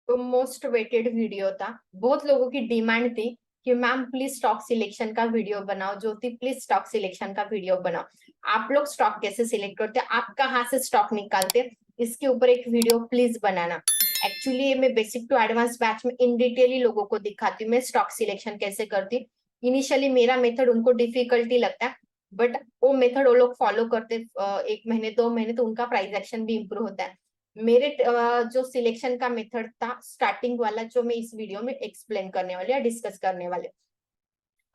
तो most weighted video था। बहुत लोगों की डिमांड थी कि मैम प्लीज स्टॉक सिलेक्शन का वीडियो बनाओ, ज्योति प्लीज स्टॉक सिलेक्शन का वीडियो बनाओ। आप लोग स्टॉक कैसे सिलेक्ट करते हैं, आप कहाँ से स्टॉक निकालते हैं, इसके ऊपर एक वीडियो प्लीज बनाना। एक्चुअली मैं बेसिक टू एडवांस बैच में इन डिटेल ही लोगों को दिखाती हूँ मैं स्टॉक सिलेक्शन कैसे करती हूँ। इनिशियली मेरा मेथड उनको डिफिकल्टी लगता है, बट वो मेथड वो लोग फॉलो करते 1 महीने 2 महीने तो उनका प्राइस एक्शन भी इंप्रूव होता है। मेरे जो सिलेक्शन का मेथड था स्टार्टिंग वाला, जो मैं इस वीडियो में एक्सप्लेन करने वाली या डिस्कस करने वाले।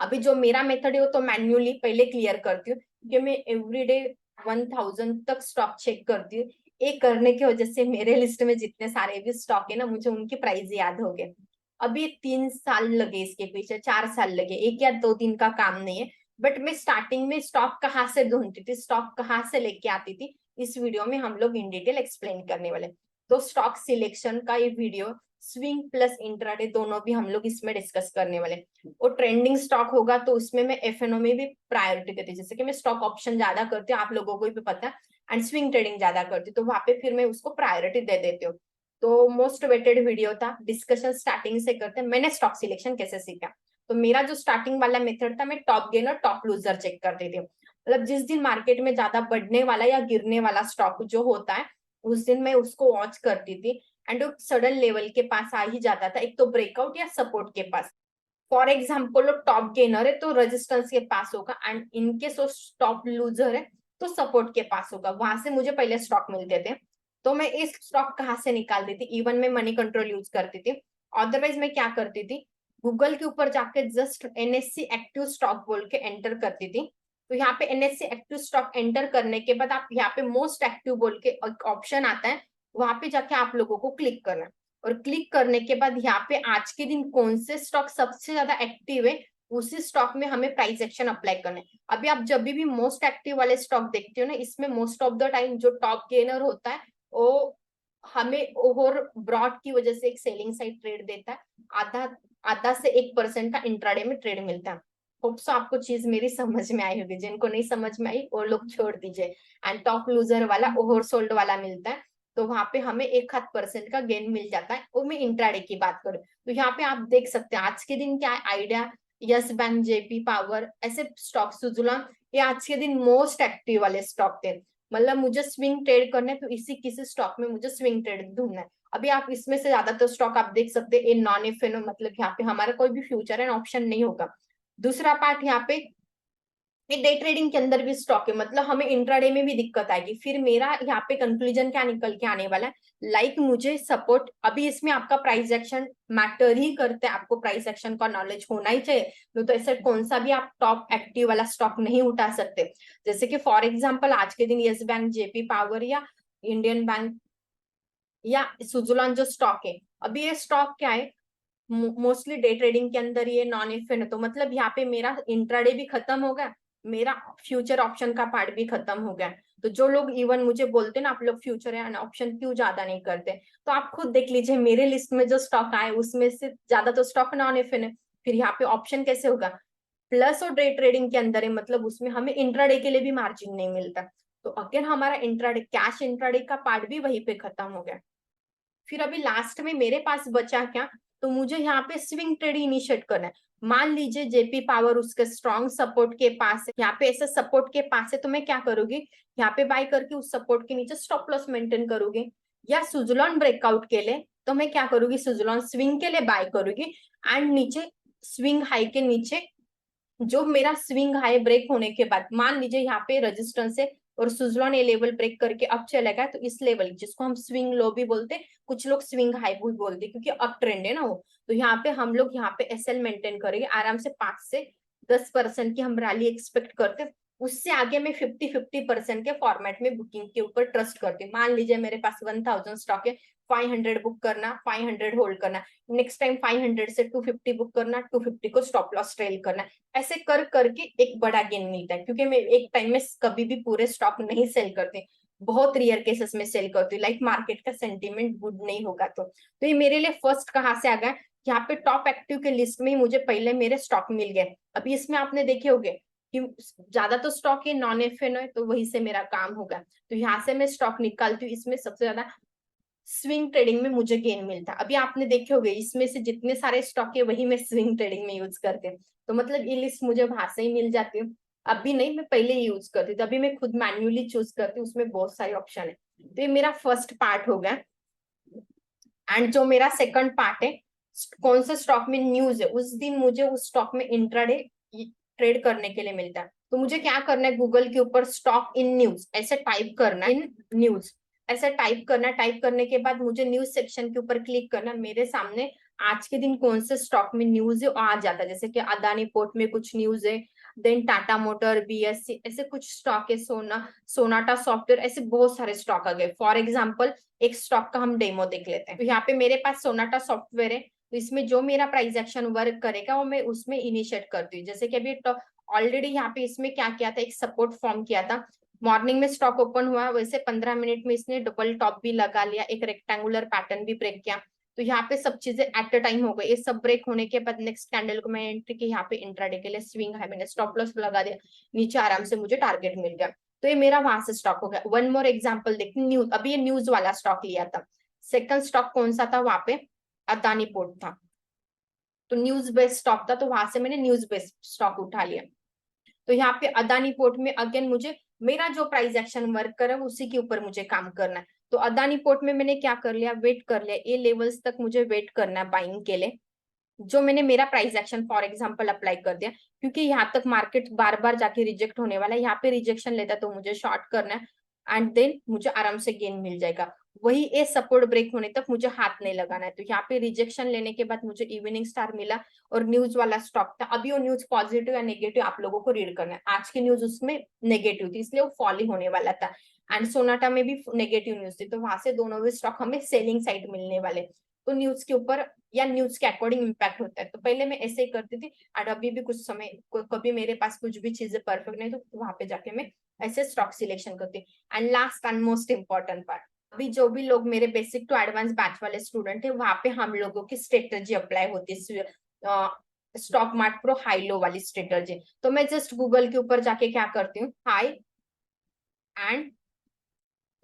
अभी जो मेरा मेथड है वो तो मैन्युअली पहले क्लियर करती हूँ, क्योंकि मैं एवरीडे 1000 तक स्टॉक चेक करती हूँ। ये करने की वजह से मेरे लिस्ट में जितने सारे भी स्टॉक है ना, मुझे उनके प्राइस याद हो गए। अभी 3 साल लगे इसके पीछे, 4 साल लगे, 1 या 2 दिन का काम नहीं है। बट मैं स्टार्टिंग में स्टॉक कहाँ से ढूंढती थी, स्टॉक कहाँ से लेके आती थी, इस वीडियो में हम लोग इन डिटेल एक्सप्लेन करने वाले। तो स्टॉक सिलेक्शन का ये वीडियो स्विंग प्लस इंट्राडे दोनों भी हम लोग इसमें डिस्कस करने वाले। और ट्रेंडिंग स्टॉक होगा तो उसमें मैं एफएनओ में भी प्रायोरिटी देती हूँ, जैसे कि मैं स्टॉक ऑप्शन ज्यादा करती हूँ, आप लोगों को भी पता है, एंड स्विंग ट्रेडिंग ज्यादा करती हूँ, तो वहां पे फिर मैं उसको प्रायोरिटी दे देती हूँ। तो मोस्ट वेटेड वीडियो था, डिस्कशन स्टार्टिंग से करते हैं मैंने स्टॉक सिलेक्शन कैसे सीखा। तो मेरा जो स्टार्टिंग वाला मेथड था, मैं top gainer top loser check करती थी। मतलब जिस दिन मार्केट में ज्यादा बढ़ने वाला या गिरने वाला स्टॉक जो होता है, उस दिन मैं उसको वॉच करती थी। एंड वो सडन लेवल के पास आ ही जाता था, एक तो ब्रेकआउट या सपोर्ट के पास। फॉर एग्जाम्पल टॉप गेनर है तो रेजिस्टेंस के पास होगा, एंड इनकेस वो टॉप लूजर है तो सपोर्ट के पास होगा। वहां से मुझे पहले स्टॉक मिलते थे, तो मैं इस स्टॉक कहाँ से निकालती थी, इवन मैं मनी कंट्रोल यूज करती थी। अदरवाइज मैं क्या करती थी, गूगल के ऊपर जाके जस्ट एनएससी एक्टिव स्टॉक बोल के एंटर करती थी। तो यहाँ पे एनएससी एक्टिव स्टॉक एंटर करने के बाद आप यहाँ पे मोस्ट एक्टिव बोल के ऑप्शन आता है, वहां पे जाके आप लोगों को क्लिक करना है। और क्लिक करने के बाद यहाँ पे आज के दिन कौन से स्टॉक सबसे ज्यादा एक्टिव है, उसी स्टॉक में हमें प्राइस एक्शन अप्लाई करना है। अभी आप जब भी मोस्ट एक्टिव वाले स्टॉक देखते हो ना, इसमें मोस्ट ऑफ द टाइम जो टॉप गेनर होता है वो हमें ओवर ब्रॉड की वजह से एक सेलिंग साइड ट्रेड देता है। आधा आधा से 1% का इंट्राडे में ट्रेड मिलता है। होप सो आपको चीज मेरी समझ में आई होगी, जिनको नहीं समझ में आई वो लोग छोड़ दीजिए। एंड टॉप लूजर वाला ओवर सोल्ड वाला मिलता है, तो वहां पे हमें 1/2% का गेन मिल जाता है। वो मैं इंट्राडे की बात करूं तो यहाँ पे आप देख सकते हैं आज के दिन क्या है, idea, yes bank, JP power, ऐसे स्टॉक, सुजुलॉन, ये आज के दिन मोस्ट एक्टिव वाले स्टॉक थे। मतलब मुझे स्विंग ट्रेड करने तो इसी किसी स्टॉक में मुझे स्विंग ट्रेड ढूंढना है। अभी आप इसमें से ज्यादातर स्टॉक आप देख सकते हैं नॉन एफएनओ, मतलब यहाँ पे हमारा कोई भी फ्यूचर एंड ऑप्शन नहीं होगा। दूसरा पार्ट यहाँ पे ये डे ट्रेडिंग के अंदर भी स्टॉक है, मतलब हमें इंट्राडे में भी दिक्कत आएगी। फिर मेरा यहाँ पे कंक्लूजन क्या निकल के आने वाला है, मुझे सपोर्ट, अभी इसमें आपका प्राइस एक्शन मैटर ही करते हैं, आपको प्राइस एक्शन का नॉलेज होना ही चाहिए। तो ऐसे कौन सा भी आप टॉप एक्टिव वाला स्टॉक नहीं उठा सकते। जैसे कि फॉर एग्जाम्पल आज के दिन यस बैंक, जेपी पावर या इंडियन बैंक या सुजुलॉन जो स्टॉक है, अभी ये स्टॉक क्या है, मोस्टली डे ट्रेडिंग के अंदर ये नॉन एफएन है। तो मतलब यहाँ पे मेरा इंट्राडे भी खत्म हो गया, मेरा फ्यूचर ऑप्शन का पार्ट भी खत्म हो गया। तो जो लोग इवन मुझे बोलते ना आप लोग फ्यूचर एंड ऑप्शन क्यों ज्यादा नहीं करते, तो आप खुद देख लीजिए मेरे लिस्ट में जो स्टॉक आए उसमें से ज्यादा तो स्टॉक नॉन एफएन है। फिर यहाँ पे ऑप्शन कैसे होगा, प्लस और डे ट्रेडिंग के अंदर है, मतलब उसमें हमें इंट्राडे के लिए भी मार्जिन नहीं मिलता। तो अगर हमारा इंट्राडे कैश इंट्राडे का पार्ट भी वहीं पे खत्म हो गया। फिर अभी लास्ट में मेरे पास बचा क्या, तो मुझे यहाँ पे स्विंग ट्रेड इनिशिएट करना है। मान लीजिए जेपी पावर उसके स्ट्रॉन्ग सपोर्ट के पास है, यहाँ पे ऐसे सपोर्ट के पास है, तो मैं क्या करूंगी, यहाँ पे बाय करके उस सपोर्ट के नीचे स्टॉप लॉस मेंटेन करूंगी। या सुजुलॉन ब्रेकआउट के लिए तो मैं क्या करूंगी, सुजुलॉन स्विंग के लिए बाय करूंगी, एंड नीचे स्विंग हाई के नीचे जो मेरा स्विंग हाई ब्रेक होने के बाद, मान लीजिए यहाँ पे रेजिस्टेंस है और सुजलॉन ये लेवल ब्रेक करके अब चलेगा, तो इस लेवल जिसको हम स्विंग लो भी बोलते, कुछ लोग स्विंग हाई भी बोलते क्योंकि अप ट्रेंड है ना वो। तो यहाँ पे हम लोग यहाँ पे एसएल मेंटेन करेंगे आराम से, 5 से 10% की हम रैली एक्सपेक्ट करते। उससे आगे मैं 50-50% के फॉर्मेट में बुकिंग के ऊपर ट्रस्ट करती हूँ। मान लीजिए मेरे पास 1000 स्टॉक है, 500 बुक करना, 500 होल्ड करना, नेक्स्ट टाइम 500 से 250 बुक करना, 250 को स्टॉप लॉस ट्रेल करना। ऐसे कर करके एक बड़ा गेन मिलता है, क्योंकि मैं एक टाइम में कभी भी पूरे स्टॉक नहीं सेल करती, बहुत रेयर केसेस में सेल करती हूँ, लाइक मार्केट का सेंटीमेंट गुड नहीं होगा तो ये मेरे लिए फर्स्ट कहाँ से आ गया, यहाँ पे टॉप एक्टिव के लिस्ट में ही मुझे पहले मेरे स्टॉक मिल गए। अभी इसमें आपने देखे होंगे कि ज्यादा तो स्टॉक है नॉन एफएन है, तो वही से मेरा काम होगा। तो यहाँ से मैं स्टॉक निकालती हूँ, इसमें सबसे ज्यादा स्विंग ट्रेडिंग में मुझे गेन मिलता है। अभी आपने देखे होंगे इसमें से जितने सारे स्टॉक है वही मैं स्विंग ट्रेडिंग में यूज करती हूँ, तो मतलब ये लिस्ट मुझे वहां से ही मिल जाती है। अभी नहीं, मैं पहले ही यूज करती थी, अभी मैं खुद मैन्युअली चूज करती हूँ, उसमें बहुत सारे ऑप्शन है। तो ये मेरा फर्स्ट पार्ट हो गया। एंड जो मेरा सेकंड पार्ट है, कौन से स्टॉक में न्यूज है उस दिन मुझे उस स्टॉक में इंट्राडे ट्रेड करने के लिए मिलता है। तो मुझे क्या करना है, गूगल के ऊपर स्टॉक इन न्यूज ऐसे टाइप करना, इन न्यूज ऐसे टाइप करना। टाइप करने के बाद मुझे न्यूज सेक्शन के ऊपर क्लिक करना, मेरे सामने आज के दिन कौन से स्टॉक में न्यूज है आ जाता है। जैसे कि अदानी पोर्ट में कुछ न्यूज है, देन टाटा मोटर, बीएससी, ऐसे कुछ स्टॉक है, सोनाटा सॉफ्टवेयर, ऐसे बहुत सारे स्टॉक आ गए। फॉर एग्जाम्पल एक स्टॉक का हम डेमो देख लेते हैं। तो यहाँ पे मेरे पास सोनाटा सॉफ्टवेयर है, तो इसमें जो मेरा प्राइस एक्शन वर्क करेगा वो मैं उसमें इनिशिएट करती हूँ। जैसे कि अभी ऑलरेडी यहाँ पे इसमें क्या किया था, एक सपोर्ट फॉर्म किया था। मॉर्निंग में स्टॉक ओपन हुआ, वैसे 15 मिनट में इसने डबल टॉप भी लगा लिया, एक रेक्टेंगुलर पैटर्न भी ब्रेक किया। तो यहाँ पे सब चीजें एट अ टाइम हो गई। ये सब ब्रेक होने के बाद नेक्स्ट कैंडल को मैं एंट्री की, यहाँ पे इंट्राडे के लिए स्विंग है, मैंने स्टॉप लॉस लगा दिया, नीचे आराम से मुझे टारगेट मिल गया। तो ये मेरा वहां से स्टॉक हो गया। वन मोर एग्जांपल देखते, न्यूज, अभी ये न्यूज वाला स्टॉक लिया था। सेकंड स्टॉक कौन सा था, वहां पे अदानी पोर्ट था, तो न्यूज बेस्ड स्टॉक था, तो वहां से मैंने न्यूज बेस्ड स्टॉक उठा लिया। तो यहाँ पे अदानी पोर्ट में अगेन मुझे मेरा जो प्राइस एक्शन वर्क कर रहा है उसी के ऊपर मुझे काम करना है। तो अदानी पोर्ट में मैंने क्या कर लिया, वेट कर लिया, ये लेवल्स तक मुझे वेट करना है बाइंग के लिए। जो मैंने मेरा price action for example apply कर दिया, क्योंकि यहाँ तक मार्केट बार बार जाके रिजेक्ट होने वाला है, यहाँ पे रिजेक्शन लेता है तो मुझे शॉर्ट करना है, एंड देन मुझे आराम से गेन मिल जाएगा। वही ए सपोर्ट ब्रेक होने तक मुझे हाथ नहीं लगाना है। तो यहाँ पे रिजेक्शन लेने के बाद मुझे इवनिंग स्टार मिला और न्यूज वाला स्टॉक था। अभी वो न्यूज पॉजिटिव या नेगेटिव आप लोगों को रीड करना है। आज की न्यूज उसमें नेगेटिव थी, इसलिए वो फॉल ही होने वाला था। एंड सोनाटा में भी नेगेटिव न्यूज थी, तो वहां से दोनों भी स्टॉक हमें सेलिंग साइड मिलने वाले। तो न्यूज के ऊपर या न्यूज के अकॉर्डिंग इम्पैक्ट होता है। तो पहले मैं ऐसे ही करती थी, और अभी भी कुछ समय कभी मेरे पास कुछ भी चीजें परफेक्ट नहीं, तो वहां पे जाके मैं ऐसे स्टॉक सिलेक्शन करती हूँ। And last and most important part, अभी जो भी लोग मेरे बेसिक टू एडवांस बैच वाले स्टूडेंट है, वहां पे हम लोगों की स्ट्रेटेजी अप्लाई होती है, stock mart pro high low वाली स्ट्रेटेजी। तो मैं जस्ट गूगल के ऊपर जाके क्या करती हूँ, हाई एंड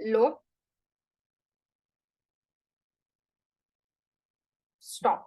लो स्टॉक।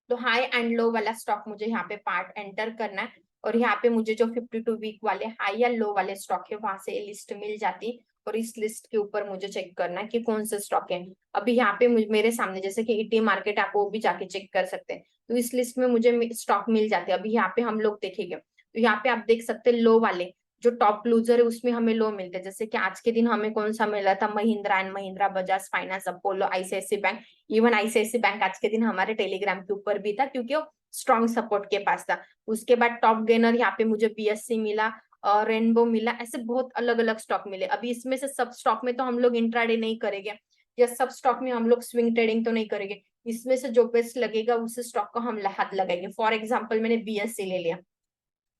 तो हाई एंड लो वाला स्टॉक मुझे यहाँ पे पार्ट एंटर करना है, और यहाँ पे मुझे जो 52 वीक वाले हाई या लो वाले स्टॉक है वहां से लिस्ट मिल जाती। और इस लिस्ट के ऊपर मुझे चेक करना है कि कौन से स्टॉक है। अभी यहाँ पे मेरे सामने जैसे कि ईटी मार्केट, आप वो भी जाके चेक कर सकते हैं। तो इस लिस्ट में मुझे स्टॉक मिल जाते हैं। अभी यहाँ पे हम लोग देखेंगे, तो यहाँ पे आप देख सकते हैं लो वाले जो टॉप लूजर है उसमें हमें लो मिलते हैं। जैसे कि आज के दिन हमें कौन सा मिला था, Mahindra and Mahindra, Bajaj finance, Apollo, ICIC bank. Even ICIC bank आज के दिन हमारे टेलीग्राम के ऊपर भी था, क्योंकि वो स्ट्रॉन्ग सपोर्ट के पास था। उसके बाद टॉप गेनर यहाँ पे मुझे बीएससी मिला और रेनबो मिला, ऐसे बहुत अलग अलग स्टॉक मिले। अभी इसमें से सब स्टॉक में तो हम लोग इंट्राडे नहीं करेंगे, या सब स्टॉक में हम लोग स्विंग ट्रेडिंग तो नहीं करेंगे। इसमें से जो बेस्ट लगेगा उस स्टॉक को हम हाथ लगाएंगे। फॉर एग्जाम्पल मैंने बीएससी ले लिया,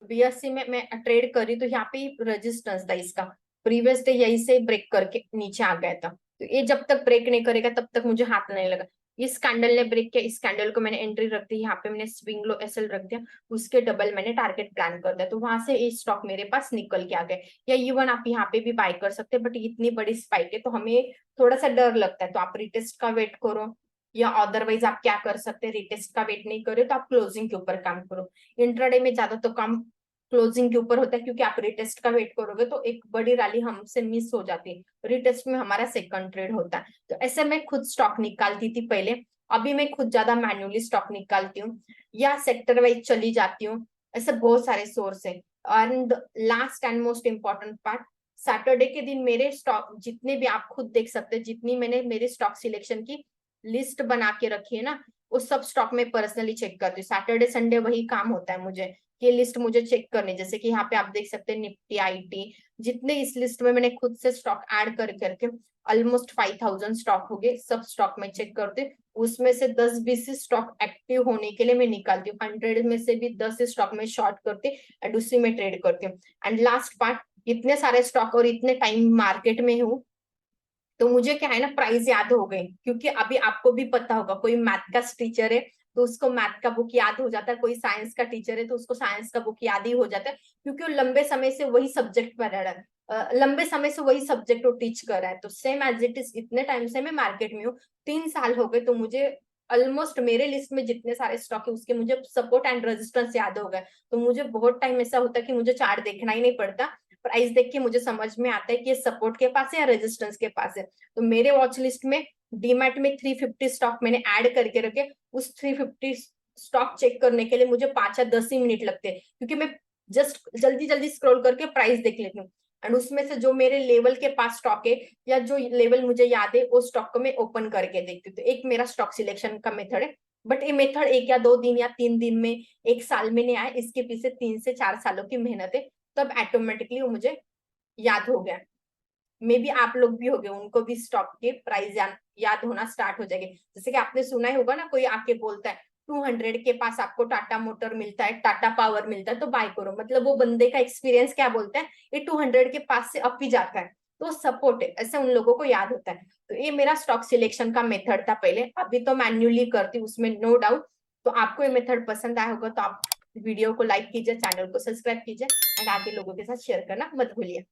बीएससी में मैं ट्रेड करी, तो यहाँ पे रेजिस्टेंस था इसका, प्रीवियस डे यही से ब्रेक करके नीचे आ गया था। तो ये जब तक ब्रेक नहीं करेगा तब तक मुझे हाथ नहीं लगा। इस कैंडल ने ब्रेक किया, इस कैंडल को मैंने एंट्री रख दी, यहाँ पे मैंने स्विंग लो एसएल रख दिया, उसके डबल मैंने टारगेट प्लान कर दिया। तो वहां से ये स्टॉक मेरे पास निकल के आ गए। या इवन आप यहाँ पे भी बाय कर सकते हैं, बट इतनी बड़ी स्पाइक है तो हमें थोड़ा सा डर लगता है, तो आप रिटेस्ट का वेट करो, या अदरवाइज आप क्या कर सकते हैं, रिटेस्ट का वेट नहीं करे तो आप क्लोजिंग के ऊपर काम करो। इंट्राडे में ज्यादा तो काम क्लोजिंग के ऊपर होता है, क्योंकि आप रिटेस्ट का वेट करोगे तो एक बड़ी रैली हमसे मिस हो जाती है। रिटेस्ट में हमारा सेकंड ट्रेड होता है। तो ऐसे मैं खुद स्टॉक निकालती थी पहले, अभी मैं खुद ज्यादा मैन्युअली स्टॉक निकालती हूँ, या सेक्टर वाइज चली जाती हूँ। ऐसे बहुत सारे सोर्स है। And last and most important part, Saturday के दिन मेरे स्टॉक जितने भी आप खुद देख सकते हैं, जितनी मैंने मेरे स्टॉक सिलेक्शन की लिस्ट बना के रखी है ना, उस सब स्टॉक में पर्सनली चेक करती हूँ। सैटरडे संडे वही काम होता है मुझे, ये लिस्ट मुझे चेक करनी। जैसे कि यहाँ पे आप देख सकते हैं निफ्टी, आईटी, जितने इस लिस्ट में मैंने खुद से स्टॉक ऐड कर करके ऑलमोस्ट 5000 स्टॉक हो गए। सब स्टॉक में चेक करते, उसमें से 10-20 स्टॉक एक्टिव होने के लिए मैं निकालती हूँ। 100 में से भी 10 स्टॉक में शॉर्ट करती एंड उसी में ट्रेड करती हूँ। एंड लास्ट पार्ट, इतने सारे स्टॉक और इतने टाइम मार्केट में हूँ, तो मुझे क्या है ना, प्राइस याद हो गई। क्योंकि अभी आपको भी पता होगा, कोई मैथ का टीचर है तो उसको मैथ का बुक याद हो जाता है, कोई साइंस का टीचर है तो उसको साइंस का बुक याद ही हो जाता है, क्योंकि वो लंबे समय से वही सब्जेक्ट पढ़ रहा है, लंबे समय से वही सब्जेक्ट वो टीच कर रहा है। तो सेम एज इट इज, इतने टाइम से मैं मार्केट में हूँ, 3 साल हो गए, तो मुझे ऑलमोस्ट मेरे लिस्ट में जितने सारे स्टॉक है उसके मुझे सपोर्ट एंड रेजिस्टेंस याद हो गए। तो मुझे बहुत टाइम ऐसा होता है कि मुझे चार्ट देखना ही नहीं पड़ता, प्राइस देख के मुझे समझ में आता है कि ये सपोर्ट के पास है या रेजिस्टेंस के पास है। तो मेरे वॉच लिस्ट में डीमैट में 350 स्टॉक मैंने ऐड करके रखे। उस 350 स्टॉक चेक करने के लिए मुझे 5 या 10 ही मिनट लगते हैं, क्योंकि मैं जस्ट जल्दी जल्दी स्क्रॉल करके प्राइस देख लेती हूँ, एंड उसमें से जो मेरे लेवल के पास स्टॉक है या जो लेवल मुझे याद है वो स्टॉक को मैं ओपन करके देखती हूँ। तो एक मेरा स्टॉक सिलेक्शन का मेथड है, बट ये मेथड 1 या 2 दिन या 3 दिन में, 1 साल में नहीं आया, इसके पीछे 3 से 4 सालों की मेहनत है, तब ऑटोमेटिकली वो मुझे याद हो गया। मे बी आप लोग भी हो गए, उनको भी स्टॉक के प्राइस याद होना स्टार्ट हो जाएंगे। जैसे कि आपने सुना ही होगा ना, कोई आके बोलता है 200 के पास आपको टाटा मोटर मिलता है, टाटा पावर मिलता है, तो बाय करो, मतलब वो बंदे का एक्सपीरियंस क्या बोलता है, ये 200 के पास से अप ही जाता है, तो सपोर्ट है, ऐसे उन लोगों को याद होता है। तो ये मेरा स्टॉक सिलेक्शन का मेथड था पहले, अभी तो मैन्युअली करती हूँ, उसमें नो डाउट। तो आपको ये मेथड पसंद आया होगा तो आप वीडियो को लाइक कीजिए, चैनल को सब्सक्राइब कीजिए, एंड आगे लोगों के साथ शेयर करना मत भूलिए।